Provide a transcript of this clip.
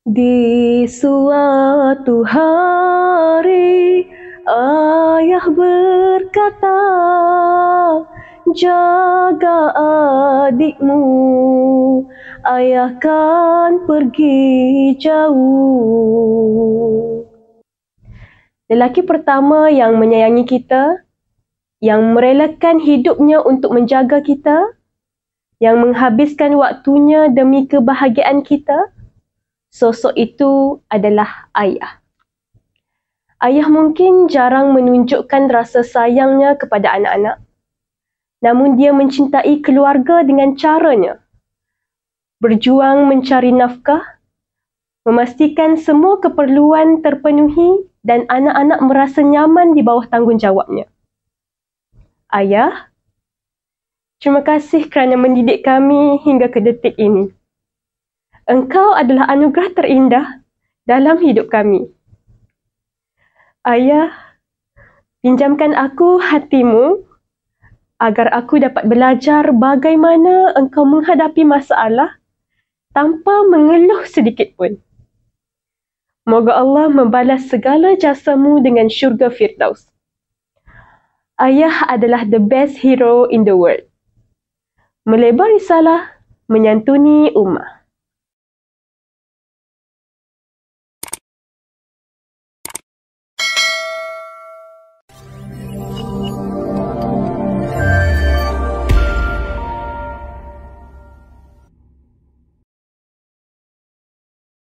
Di suatu hari, ayah berkata, jaga adikmu, ayah kan pergi jauh. Lelaki pertama yang menyayangi kita, yang merelakan hidupnya untuk menjaga kita, yang menghabiskan waktunya demi kebahagiaan kita, sosok itu adalah ayah. Ayah mungkin jarang menunjukkan rasa sayangnya kepada anak-anak, namun dia mencintai keluarga dengan caranya. Berjuang mencari nafkah, memastikan semua keperluan terpenuhi dan anak-anak merasa nyaman di bawah tanggungjawabnya. Ayah, terima kasih kerana mendidik kami hingga ke detik ini. Engkau adalah anugerah terindah dalam hidup kami. Ayah, pinjamkan aku hatimu agar aku dapat belajar bagaimana engkau menghadapi masalah tanpa mengeluh sedikit pun. Moga Allah membalas segala jasamu dengan syurga Firdaus. Ayah adalah the best hero in the world. Melebar risalah, menyantuni ummah.